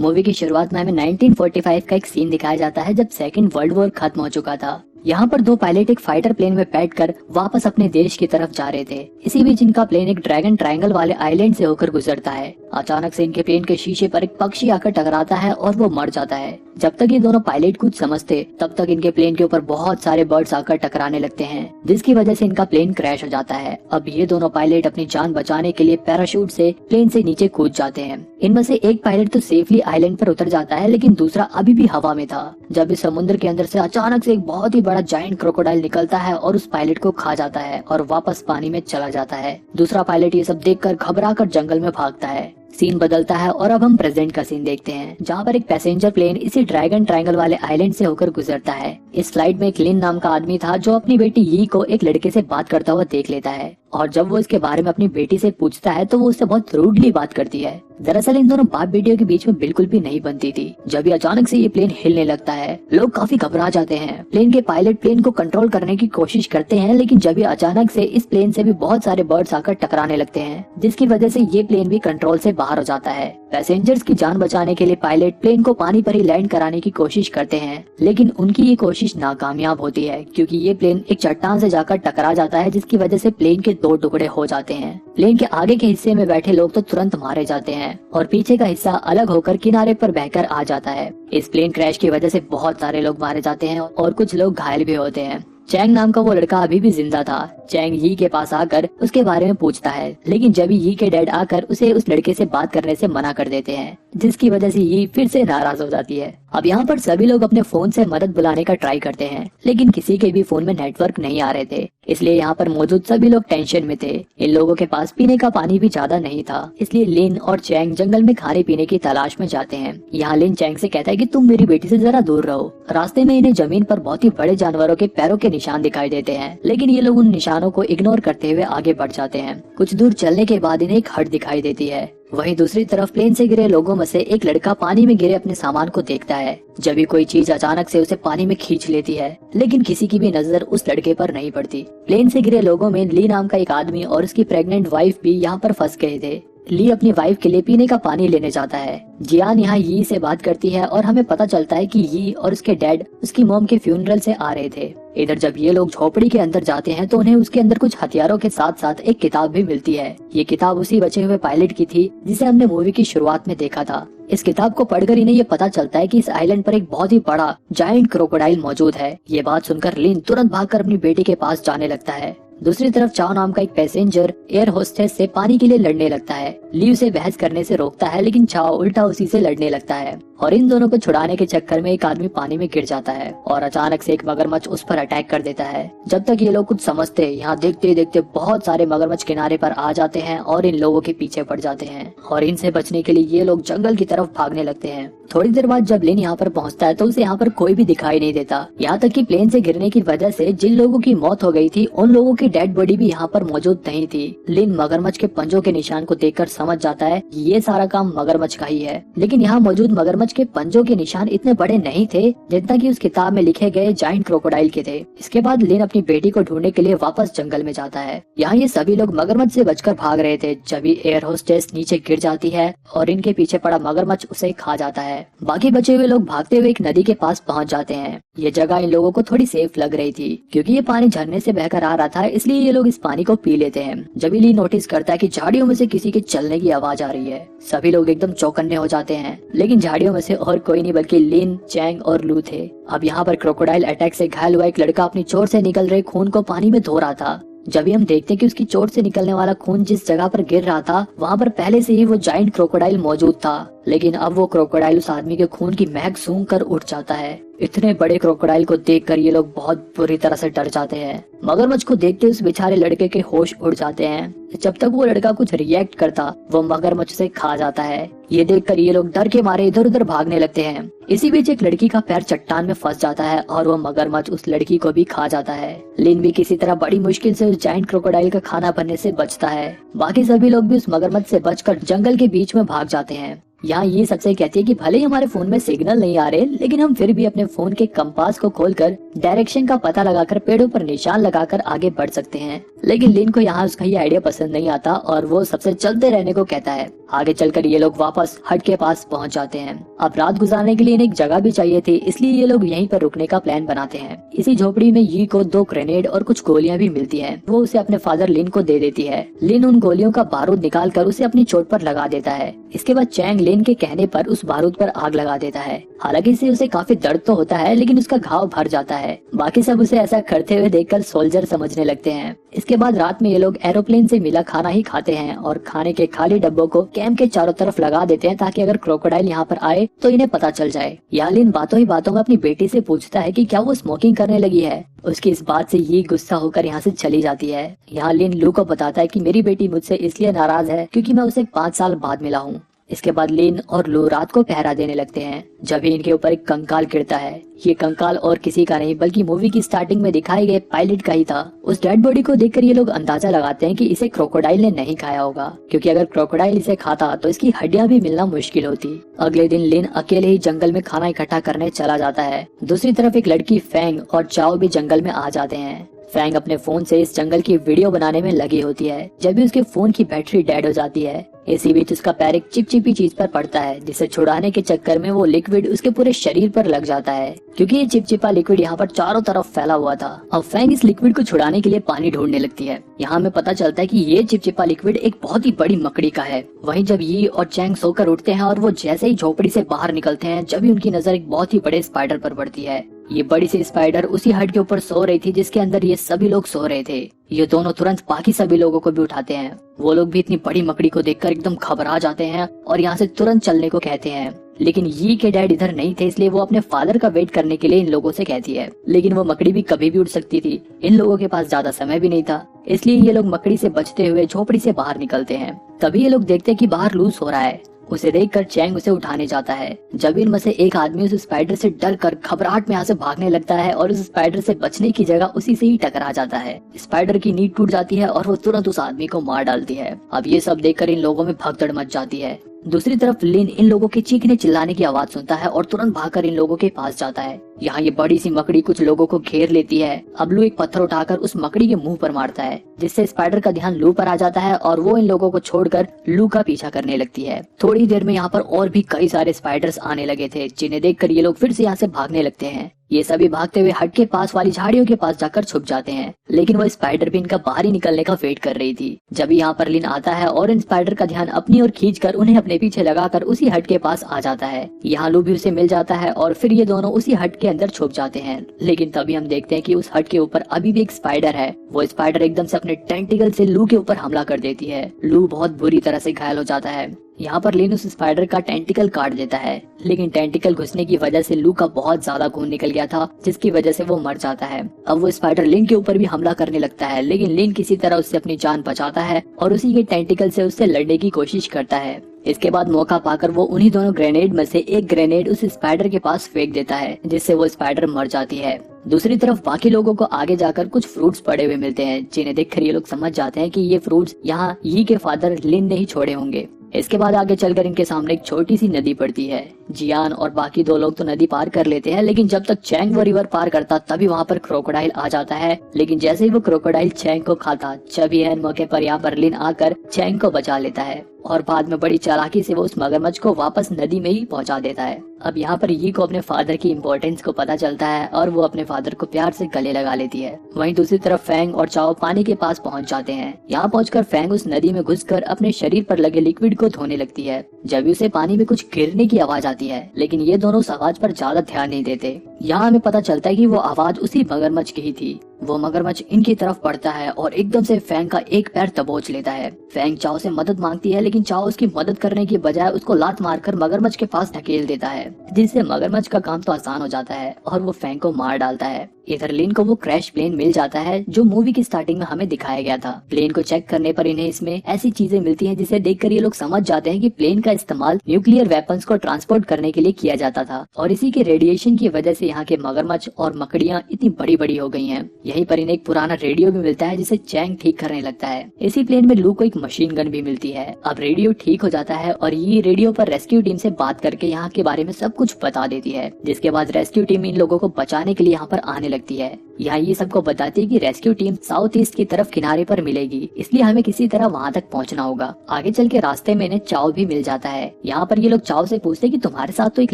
Movie की शुरुआत में हमें 1945 का एक सीन दिखाया जाता है जब सेकेंड वर्ल्ड वॉर खत्म हो चुका था। यहाँ पर दो पायलट एक फाइटर प्लेन में बैठकर वापस अपने देश की तरफ जा रहे थे। इसी बीच इनका प्लेन एक ड्रैगन ट्रायंगल वाले आइलैंड से होकर गुजरता है। अचानक से इनके प्लेन के शीशे पर एक पक्षी आकर टकराता है और वो मर जाता है। जब तक ये दोनों पायलट कुछ समझते तब तक इनके प्लेन के ऊपर बहुत सारे बर्ड्स आकर टकराने लगते हैं, जिसकी वजह से इनका प्लेन क्रैश हो जाता है। अब ये दोनों पायलट अपनी जान बचाने के लिए पैराशूट से प्लेन से नीचे कूद जाते हैं। इनमें से एक पायलट तो सेफली आइलैंड पर उतर जाता है, लेकिन दूसरा अभी भी हवा में था जब इस समुद्र के अंदर से अचानक से एक बहुत ही बड़ा जायंट क्रोकोडाइल निकलता है और उस पायलट को खा जाता है और वापस पानी में चला जाता है। दूसरा पायलट ये सब देखकर घबराकर जंगल में भागता है। सीन बदलता है और अब हम प्रेजेंट का सीन देखते हैं, जहाँ पर एक पैसेंजर प्लेन इसी ड्रैगन ट्रायंगल वाले आइलैंड से होकर गुजरता है। इस फ्लाइट में एक लिन नाम का आदमी था जो अपनी बेटी यी को एक लड़के से बात करता हुआ देख लेता है, और जब वो इसके बारे में अपनी बेटी से पूछता है तो वो उससे बहुत रूडली बात करती है। दरअसल इन दोनों बाप बेटियों के बीच में बिल्कुल भी नहीं बनती थी। जब भी अचानक से ये प्लेन हिलने लगता है, लोग काफी घबरा जाते हैं। प्लेन के पायलट प्लेन को कंट्रोल करने की कोशिश करते हैं, लेकिन जब भी अचानक से इस प्लेन से भी बहुत सारे बर्ड्स आकर टकराने लगते हैं, जिसकी वजह से ये प्लेन भी कंट्रोल से बाहर हो जाता है। पैसेंजर्स की जान बचाने के लिए पायलट प्लेन को पानी पर ही लैंड कराने की कोशिश करते हैं, लेकिन उनकी ये कोशिश नाकामयाब होती है क्योंकि ये प्लेन एक चट्टान से जाकर टकरा जाता है, जिसकी वजह से प्लेन के दो टुकड़े हो जाते हैं। प्लेन के आगे के हिस्से में बैठे लोग तो तुरंत मारे जाते हैं और पीछे का हिस्सा अलग होकर किनारे पर बहकर आ जाता है। इस प्लेन क्रैश की वजह से बहुत सारे लोग मारे जाते हैं और कुछ लोग घायल भी होते हैं। चैंग नाम का वो लड़का अभी भी जिंदा था। चैंग यी के पास आकर उसके बारे में पूछता है, लेकिन जब यी के डैड आकर उसे उस लड़के से बात करने से मना कर देते हैं, जिसकी वजह से यी फिर से नाराज हो जाती है। अब यहाँ पर सभी लोग अपने फोन से मदद बुलाने का ट्राई करते हैं, लेकिन किसी के भी फोन में नेटवर्क नहीं आ रहे थे, इसलिए यहाँ पर मौजूद सभी लोग टेंशन में थे। इन लोगों के पास पीने का पानी भी ज्यादा नहीं था, इसलिए लिन और चैंग जंगल में खाने पीने की तलाश में जाते हैं। यहाँ लिन चैंग से कहता है कि तुम मेरी बेटी से जरा दूर रहो। रास्ते में इन्हें जमीन पर बहुत ही बड़े जानवरों के पैरों के निशान दिखाई देते हैं, लेकिन ये लोग उन निशानों को इग्नोर करते हुए आगे बढ़ जाते हैं। कुछ दूर चलने के बाद इन्हें एक हट दिखाई देती है। वहीं दूसरी तरफ प्लेन से गिरे लोगों में से एक लड़का पानी में गिरे अपने सामान को देखता है। जब भी कोई चीज अचानक से उसे पानी में खींच लेती है, लेकिन किसी की भी नजर उस लड़के पर नहीं पड़ती। प्लेन से गिरे लोगों में ली नाम का एक आदमी और उसकी प्रेग्नेंट वाइफ भी यहाँ पर फंस गए थे। ली अपनी वाइफ के लिए पीने का पानी लेने जाता है। जियान यहाँ यी से बात करती है और हमें पता चलता है कि यी और उसके डैड उसकी मॉम के फ्यूनरल से आ रहे थे। इधर जब ये लोग झोपड़ी के अंदर जाते हैं तो उन्हें उसके अंदर कुछ हथियारों के साथ साथ एक किताब भी मिलती है। ये किताब उसी बचे हुए पायलट की थी जिसे हमने मूवी की शुरुआत में देखा था। इस किताब को पढ़कर इन्हें ये पता चलता है कि इस आइलैंड पर एक बहुत ही बड़ा जायंट क्रोकोडाइल मौजूद है। ये बात सुनकर लिन तुरंत भागकर अपनी बेटी के पास जाने लगता है। दूसरी तरफ चाओ नाम का एक पैसेंजर एयर होस्टेस से पानी के लिए लड़ने लगता है। ली उसे बहस करने से रोकता है, लेकिन चाओ उल्टा उसी से लड़ने लगता है और इन दोनों को छुड़ाने के चक्कर में एक आदमी पानी में गिर जाता है और अचानक से एक मगरमच्छ उस पर अटैक कर देता है। जब तक ये लोग कुछ समझते, यहाँ देखते देखते बहुत सारे मगरमच्छ किनारे पर आ जाते हैं और इन लोगों के पीछे पड़ जाते हैं और इनसे बचने के लिए ये लोग जंगल की तरफ भागने लगते हैं। थोड़ी देर बाद जब लिन यहाँ पर पहुँचता है तो उसे यहाँ पर कोई भी दिखाई नहीं देता। यहाँ तक कि प्लेन से गिरने की वजह से जिन लोगों की मौत हो गई थी उन लोगों की डेड बॉडी भी यहाँ पर मौजूद नहीं थी। लिन मगरमच्छ के पंजों के निशान को देखकर समझ जाता है ये सारा काम मगरमच्छ का ही है, लेकिन यहाँ मौजूद मगरमच्छ के पंजों के निशान इतने बड़े नहीं थे जितना कि उस किताब में लिखे गए जायंट क्रोकोडाइल के थे। इसके बाद लिन अपनी बेटी को ढूंढने के लिए वापस जंगल में जाता है। यहाँ ये सभी लोग मगरमच्छ से बचकर भाग रहे थे जब एयर होस्टेस नीचे गिर जाती है और इनके पीछे पड़ा मगरमच्छ उसे खा जाता है। बाकी बचे हुए लोग भागते हुए एक नदी के पास पहुँच जाते हैं। ये जगह इन लोगों को थोड़ी सेफ लग रही थी क्योंकि ये पानी झरने से बहकर आ रहा था, इसलिए ये लोग इस पानी को पी लेते हैं। जब ली नोटिस करता है कि झाड़ियों में से किसी के चलने की आवाज आ रही है, सभी लोग एकदम चौकन्ने हो जाते हैं, लेकिन झाड़ियों में से और कोई नहीं बल्कि लिन, चैंग और लू थे। अब यहाँ पर क्रोकोडाइल अटैक से घायल हुआ एक लड़का अपनी चोट से निकल रहे खून को पानी में धो रहा था। जब भी हम देखते हैं कि उसकी चोट से निकलने वाला खून जिस जगह पर गिर रहा था वहाँ पर पहले से ही वो जायंट क्रोकोडाइल मौजूद था, लेकिन अब वो क्रोकोडाइल उस आदमी के खून की महक सूंघ कर उठ जाता है। इतने बड़े क्रोकोडाइल को देखकर ये लोग बहुत बुरी तरह से डर जाते हैं। मगरमच्छ को देखते उस बेचारे लड़के के होश उड़ जाते हैं। जब तक वो लड़का कुछ रिएक्ट करता वो मगरमच्छ से खा जाता है। ये देखकर ये लोग डर के मारे इधर उधर भागने लगते हैं। इसी बीच एक लड़की का पैर चट्टान में फंस जाता है और वो मगरमच्छ उस लड़की को भी खा जाता है। लिन भी किसी तरह बड़ी मुश्किल से उस जायंट क्रोकोडाइल का खाना बनने से बचता है। बाकी सभी लोग भी उस मगरमच्छ से बचकर जंगल के बीच में भाग जाते हैं। यहाँ ये सबसे कहती है कि भले ही हमारे फोन में सिग्नल नहीं आ रहे, लेकिन हम फिर भी अपने फोन के कंपास को खोलकर डायरेक्शन का पता लगाकर पेड़ों पर निशान लगाकर आगे बढ़ सकते हैं। लेकिन लिन को यहाँ उसका ये आइडिया पसंद नहीं आता और वो सबसे चलते रहने को कहता है। आगे चलकर ये लोग वापस हट के पास पहुंच जाते हैं। अब रात गुजारने के लिए इन्हें एक जगह भी चाहिए थी, इसलिए ये लोग यहीं पर रुकने का प्लान बनाते हैं। इसी झोपड़ी में यी को 2 ग्रेनेड और कुछ गोलियां भी मिलती हैं। वो उसे अपने फादर लिन को दे देती है। लिन उन गोलियों का बारूद निकाल कर उसे अपनी चोट पर लगा देता है। इसके बाद चैंग लिन के कहने पर उस बारूद पर आग लगा देता है। हालांकि इससे उसे काफी दर्द तो होता है, लेकिन उसका घाव भर जाता है। बाकी सब उसे ऐसा करते हुए देखकर सोल्जर समझने लगते हैं। इसके बाद रात में ये लोग एरोप्लेन से मिला खाना ही खाते हैं और खाने के खाली डब्बों को कैंप के चारों तरफ लगा देते हैं, ताकि अगर क्रोकोडाइल यहाँ पर आए तो इन्हें पता चल जाए। यहाँ लिन बातों ही बातों में अपनी बेटी से पूछता है कि क्या वो स्मोकिंग करने लगी है। उसकी इस बात से ये गुस्सा होकर यहाँ से चली जाती है। यहाँ लिन लू को बताता है कि मेरी बेटी मुझसे इसलिए नाराज है क्योंकि मैं उसे 5 साल बाद मिला हूँ। इसके बाद लिन और लू रात को पहरा देने लगते हैं। जब ही इनके ऊपर एक कंकाल गिरता है। ये कंकाल और किसी का नहीं बल्कि मूवी की स्टार्टिंग में दिखाए गए पायलट का ही था। उस डेड बॉडी को देखकर ये लोग अंदाजा लगाते हैं कि इसे क्रोकोडाइल ने नहीं खाया होगा, क्योंकि अगर क्रोकोडाइल इसे खाता तो इसकी हड्डियां भी मिलना मुश्किल होती। अगले दिन लिन अकेले ही जंगल में खाना इकट्ठा करने चला जाता है। दूसरी तरफ एक लड़की फैंग और चाओ भी जंगल में आ जाते हैं। फैंग अपने फोन से इस जंगल की वीडियो बनाने में लगी होती है। जब भी उसके फोन की बैटरी डेड हो जाती है, इसी बीच उसका पैर एक चिपचिपी चीज पर पड़ता है, जिसे छुड़ाने के चक्कर में वो लिक्विड उसके पूरे शरीर पर लग जाता है, क्योंकि ये चिपचिपा लिक्विड यहाँ पर चारों तरफ फैला हुआ था। अब फैंग इस लिक्विड को छुड़ाने के लिए पानी ढूंढने लगती है। यहाँ हमें पता चलता है कि ये चिपचिपा लिक्विड एक बहुत ही बड़ी मकड़ी का है। वहीं जब ये और चैंग सोकर उठते हैं और वो जैसे ही झोपड़ी से बाहर निकलते हैं, जब भी उनकी नजर एक बहुत ही बड़े स्पाइडर पर पड़ती है। ये बड़ी सी स्पाइडर उसी हट के ऊपर सो रही थी जिसके अंदर ये सभी लोग सो रहे थे। ये दोनों तुरंत बाकी सभी लोगों को भी उठाते हैं। वो लोग भी इतनी बड़ी मकड़ी को देखकर एकदम घबरा जाते हैं और यहाँ से तुरंत चलने को कहते हैं। लेकिन यी के डैड इधर नहीं थे, इसलिए वो अपने फादर का वेट करने के लिए इन लोगों से कहती है। लेकिन वो मकड़ी भी कभी भी उड़ सकती थी। इन लोगों के पास ज्यादा समय भी नहीं था, इसलिए ये लोग मकड़ी से बचते हुए झोपड़ी से बाहर निकलते हैं। तभी ये लोग देखते हैं कि बाहर लूज हो रहा है। उसे देखकर चैंग उसे उठाने जाता है। जब इनमें से एक आदमी उस स्पाइडर से डर कर घबराहट में यहाँ से भागने लगता है और उस स्पाइडर से बचने की जगह उसी से ही टकरा जाता है। स्पाइडर की नींद टूट जाती है और वो तुरंत उस आदमी को मार डालती है। अब ये सब देखकर इन लोगों में भगदड़ मच जाती है। दूसरी तरफ लिन इन लोगों के चीखने चिल्लाने की आवाज सुनता है और तुरंत भागकर इन लोगों के पास जाता है। यहाँ ये बड़ी सी मकड़ी कुछ लोगों को घेर लेती है। अब लू एक पत्थर उठाकर उस मकड़ी के मुंह पर मारता है, जिससे स्पाइडर का ध्यान लू पर आ जाता है और वो इन लोगों को छोड़कर लू का पीछा करने लगती है। थोड़ी देर में यहाँ पर और भी कई सारे स्पाइडर्स आने लगे थे, जिन्हें देखकर ये लोग फिर से यहाँ से भागने लगते हैं। ये सभी भागते हुए हट के पास वाली झाड़ियों के पास जाकर छुप जाते हैं, लेकिन वो स्पाइडर भी इनका बाहर ही निकलने का वेट कर रही थी। जब यहाँ पर लिन आता है और इन स्पाइडर का ध्यान अपनी ओर खींचकर उन्हें अपने पीछे लगाकर उसी हट के पास आ जाता है। यहाँ लू भी उसे मिल जाता है और फिर ये दोनों उसी हट के अंदर छुप जाते हैं। लेकिन तभी हम देखते हैं कि उस हट के ऊपर अभी भी एक स्पाइडर है। वो स्पाइडर एकदम से अपने टेंटिकल से लू के ऊपर हमला कर देती है। लू बहुत बुरी तरह से घायल हो जाता है। यहाँ पर लिन उस स्पाइडर का टेंटिकल काट देता है, लेकिन टेंटिकल घुसने की वजह से लू का बहुत ज्यादा खून निकल गया था, जिसकी वजह से वो मर जाता है। अब वो स्पाइडर लिन के ऊपर भी हमला करने लगता है, लेकिन लिन किसी तरह उससे अपनी जान बचाता है और उसी के टेंटिकल से उससे लड़ने की कोशिश करता है। इसके बाद मौका पाकर वो उन्हीं दोनों ग्रेनेड में से एक ग्रेनेड उस स्पाइडर के पास फेंक देता है, जिससे वो स्पाइडर मर जाती है। दूसरी तरफ बाकी लोगों को आगे जाकर कुछ फ्रूट्स पड़े हुए मिलते हैं, जिन्हें देखकर ये लोग समझ जाते हैं कि ये फ्रूट्स यहाँ यी के फादर लिन ने ही छोड़े होंगे। इसके बाद आगे चलकर इनके सामने एक छोटी सी नदी पड़ती है। जियान और बाकी 2 लोग तो नदी पार कर लेते हैं, लेकिन जब तक चैंग वो रिवर पार करता तभी वहाँ पर क्रोकोडाइल आ जाता है। लेकिन जैसे ही वो क्रोकोडाइल चैंग को खाता, तभी एन मौके पर यहाँ पर लिन आकर चैंग को बचा लेता है और बाद में बड़ी चालाकी से वो उस मगरमच्छ को वापस नदी में ही पहुंचा देता है। अब यहाँ पर यी को अपने फादर की इम्पोर्टेंस को पता चलता है और वो अपने फादर को प्यार से गले लगा लेती है। वहीं दूसरी तरफ फैंग और चाओ पानी के पास पहुंच जाते हैं। यहाँ पहुंचकर फैंग उस नदी में घुसकर अपने शरीर पर लगे लिक्विड को धोने लगती है। जब उसे पानी में कुछ गिरने की आवाज आती है, लेकिन ये दोनों उस आवाज पर ज्यादा ध्यान नहीं देते। यहाँ हमें पता चलता है कि वो आवाज उसी मगरमच्छ की ही थी। वो मगरमच्छ इनकी तरफ बढ़ता है और एकदम से फैंग का एक पैर दबोच लेता है। फैंग चाओ से मदद मांगती है, लेकिन चाओ उसकी मदद करने की बजाय उसको लात मारकर मगरमच्छ के पास ढकेल देता है, जिससे मगरमच्छ का काम तो आसान हो जाता है और वो फैंग को मार डालता है। इधर लिन को वो क्रैश प्लेन मिल जाता है जो मूवी की स्टार्टिंग में हमें दिखाया गया था। प्लेन को चेक करने पर इन्हें इसमें ऐसी चीजें मिलती हैं जिसे देखकर ये लोग समझ जाते हैं कि प्लेन का इस्तेमाल न्यूक्लियर वेपन्स को ट्रांसपोर्ट करने के लिए किया जाता था और इसी के रेडिएशन की वजह से यहाँ के मगरमच्छ और मकड़ियाँ इतनी बड़ी बड़ी हो गई हैं। यहीं पर इन्हें एक पुराना रेडियो भी मिलता है जिसे चैंग ठीक करने लगता है। इसी प्लेन में लू को एक मशीन गन भी मिलती है। अब रेडियो ठीक हो जाता है और ये रेडियो पर रेस्क्यू टीम से बात करके यहाँ के बारे में सब कुछ बता देती है, जिसके बाद रेस्क्यू टीम इन लोगों को बचाने के लिए यहाँ पर आने लगती है। यहाँ ये सबको बताती है कि रेस्क्यू टीम साउथ ईस्ट की तरफ किनारे पर मिलेगी, इसलिए हमें किसी तरह वहाँ तक पहुँचना होगा। आगे चल के रास्ते में इन्हें चाव भी मिल जाता है। यहाँ पर ये लोग चाव से पूछते हैं कि तुम्हारे साथ तो एक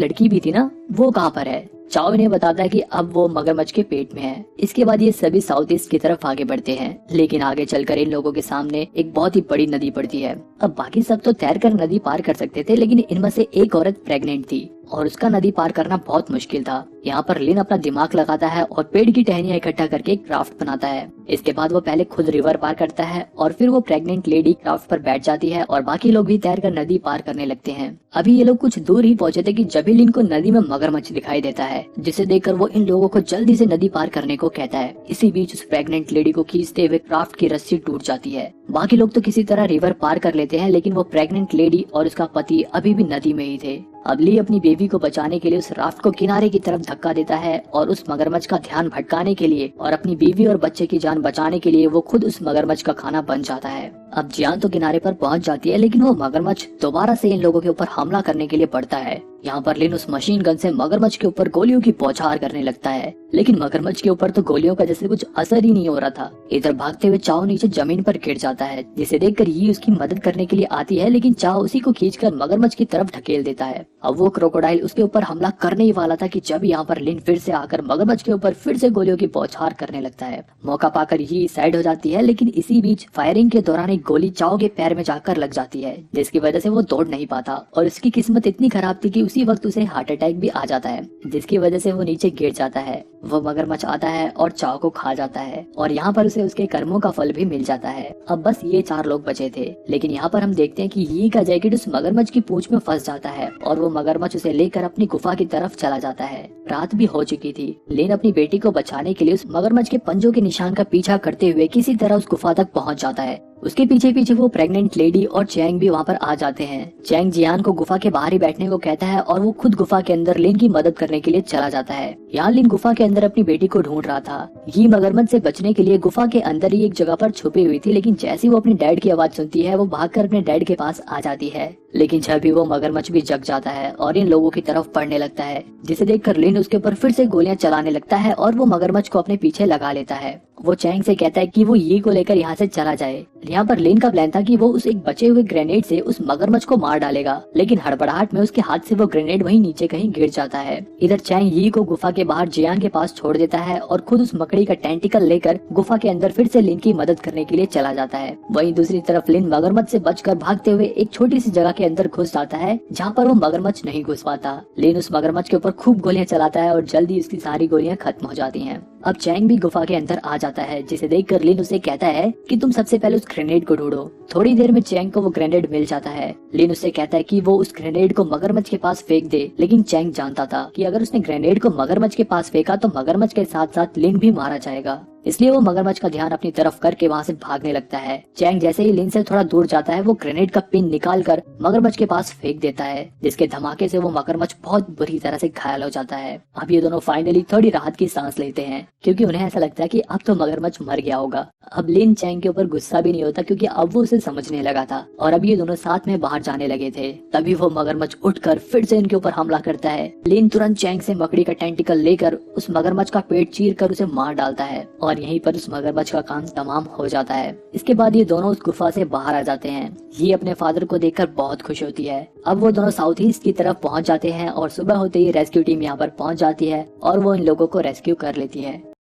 लड़की भी थी ना, वो कहाँ पर है। चाव इन्हें बताता है कि अब वो मगरमच्छ के पेट में है। इसके बाद ये सभी साउथ ईस्ट की तरफ आगे बढ़ते हैं, लेकिन आगे चलकर इन लोगों के सामने एक बहुत ही बड़ी नदी पड़ती है। अब बाकी सब तो तैरकर नदी पार कर सकते थे, लेकिन इनमें से एक औरत प्रेग्नेंट थी और उसका नदी पार करना बहुत मुश्किल था। यहाँ पर लिन अपना दिमाग लगाता है और पेड़ की टहनियां इकट्ठा करके एक क्राफ्ट बनाता है। इसके बाद वो पहले खुद रिवर पार करता है और फिर वो प्रेग्नेंट लेडी क्राफ्ट पर बैठ जाती है और बाकी लोग भी तैरकर नदी पार करने लगते हैं। अभी ये लोग कुछ दूर ही पहुंचे थे कि जब लिन को नदी में मगरमच्छ दिखाई देता है, जिसे देखकर वो इन लोगों को जल्दी से नदी पार करने को कहता है। इसी बीच उस प्रेग्नेंट लेडी को खींचते हुए क्राफ्ट की रस्सी टूट जाती है। बाकी लोग तो किसी तरह रिवर पार कर लेते हैं, लेकिन वो प्रेग्नेंट लेडी और उसका पति अभी भी नदी में ही थे। अब ली अपनी बेबी को बचाने के लिए उस राफ्ट को किनारे की तरफ धक्का देता है और उस मगरमच्छ का ध्यान भटकाने के लिए और अपनी बीवी और बच्चे की जान बचाने के लिए वो खुद उस मगरमच्छ का खाना बन जाता है। अब जियान तो किनारे पर पहुंच जाती है, लेकिन वो मगरमच्छ दोबारा से इन लोगों के ऊपर हमला करने के लिए पड़ता है। यहाँ पर लिन उस मशीन गन से मगरमच्छ के ऊपर गोलियों की बौछार करने लगता है, लेकिन मगरमच्छ के ऊपर तो गोलियों का जैसे कुछ असर ही नहीं हो रहा था। इधर भागते हुए चाओ नीचे जमीन पर गिर जाता है, जिसे देखकर ये उसकी मदद करने के लिए आती है, लेकिन चाओ उसी को खींचकर मगरमच्छ की तरफ ढकेल देता है। अब वो क्रोकोडाइल उसके ऊपर हमला करने ही वाला था कि जब यहाँ पर लिन फिर से आकर मगरमच्छ के ऊपर फिर से गोलियों की बौछार करने लगता है। मौका पाकर ये साइड हो जाती है, लेकिन इसी बीच फायरिंग के दौरान एक गोली चाओ के पैर में जाकर लग जाती है, जिसकी वजह से वो दौड़ नहीं पाता और उसकी किस्मत इतनी खराब थी कि उसी वक्त उसे हार्ट अटैक भी आ जाता है, जिसकी वजह से वो नीचे गिर जाता है। वो मगरमच्छ आता है और चाओ को खा जाता है और यहाँ पर उसे उसके कर्मों का फल भी मिल जाता है। अब बस ये 4 लोग बचे थे, लेकिन यहाँ पर हम देखते हैं कि यी का जैकेट उस मगरमच्छ की पूंछ में फंस जाता है और वो मगरमच्छ उसे लेकर अपनी गुफा की तरफ चला जाता है। रात भी हो चुकी थी। लेन अपनी बेटी को बचाने के लिए उस मगरमच्छ के पंजों के निशान का पीछा करते हुए किसी तरह उस गुफा तक पहुँच जाता है। उसके पीछे पीछे वो प्रेग्नेंट लेडी और चैंग भी वहाँ पर आ जाते हैं। चैंग जियान को गुफा के बाहर ही बैठने को कहता है और वो खुद गुफा के अंदर लिन की मदद करने के लिए चला जाता है। यहाँ लिन गुफा के अंदर अपनी बेटी को ढूंढ रहा था। ये मगरमच्छ से बचने के लिए गुफा के अंदर ही एक जगह पर छुपी हुई थी, लेकिन जैसे वो अपने डैड की आवाज सुनती है वो भागकर अपने डैड के पास आ जाती है। लेकिन जब भी वो मगरमच्छ भी जग जाता है और इन लोगों की तरफ पड़ने लगता है, जिसे देखकर लिन उसके ऊपर फिर से गोलियां चलाने लगता है और वो मगरमच्छ को अपने पीछे लगा लेता है। वो चैंग से कहता है कि वो ये को लेकर यहाँ से चला जाए। यहाँ पर लिन का प्लान था कि वो उस एक बचे हुए ग्रेनेड से उस मगरमच्छ को मार डालेगा, लेकिन हड़बड़ाहट में उसके हाथ से वो ग्रेनेड वहीं नीचे कहीं गिर जाता है। इधर चैंग यी को गुफा के बाहर जियान के पास छोड़ देता है और खुद उस मकड़ी का टेंटिकल लेकर गुफा के अंदर फिर से लिन की मदद करने के लिए चला जाता है। वहीं दूसरी तरफ लिन मगरमच्छ से बचकर भागते हुए एक छोटी सी जगह के अंदर घुस जाता है, जहाँ पर वो मगरमच्छ नहीं घुस पाता। लिन उस मगरमच्छ के ऊपर खूब गोलियां चलाता है और जल्दी उसकी सारी गोलियां खत्म हो जाती हैं। अब चैंग भी गुफा के अंदर आ जाता है, जिसे देखकर लिन उसे कहता है कि तुम सबसे पहले उस ग्रेनेड को ढूंढो। थोड़ी देर में चैंग को वो ग्रेनेड मिल जाता है। लिन उससे कहता है कि वो उस ग्रेनेड को मगरमच्छ के पास फेंक दे, लेकिन चैंग जानता था कि अगर उसने ग्रेनेड को मगरमच्छ के पास फेंका तो मगरमच्छ के साथ साथ लिन भी मारा जाएगा। इसलिए वो मगरमच्छ का ध्यान अपनी तरफ करके वहाँ से भागने लगता है। चैंग जैसे ही लिन से थोड़ा दूर जाता है वो ग्रेनेड का पिन निकाल कर मगरमच्छ के पास फेंक देता है, जिसके धमाके से वो मगरमच्छ बहुत बुरी तरह से घायल हो जाता है। अब ये दोनों फाइनली थोड़ी राहत की सांस लेते हैं, क्योंकि उन्हें ऐसा लगता है कि अब तो मगरमच्छ मर गया होगा। अब लिन चैंग के ऊपर गुस्सा भी नहीं होता, क्योंकि अब वो उसे समझने लगा था और अब ये दोनों साथ में बाहर जाने लगे थे। तभी वो मगरमच्छ उठकर फिर से इनके ऊपर हमला करता है। लिन तुरंत चैंग से मकड़ी का टेंटिकल लेकर उस मगरमच्छ का पेट चीर कर उसे मार डालता है और यहीं पर उस मगरमच्छ का काम तमाम हो जाता है। इसके बाद ये दोनों उस गुफा से बाहर आ जाते हैं। ये अपने फादर को देखकर बहुत खुश होती है। अब वो दोनों साउथ ईस्ट की तरफ पहुंच जाते हैं और सुबह होते ही रेस्क्यू टीम यहाँ पर पहुंच जाती है और वो इन लोगों को रेस्क्यू कर लेती है।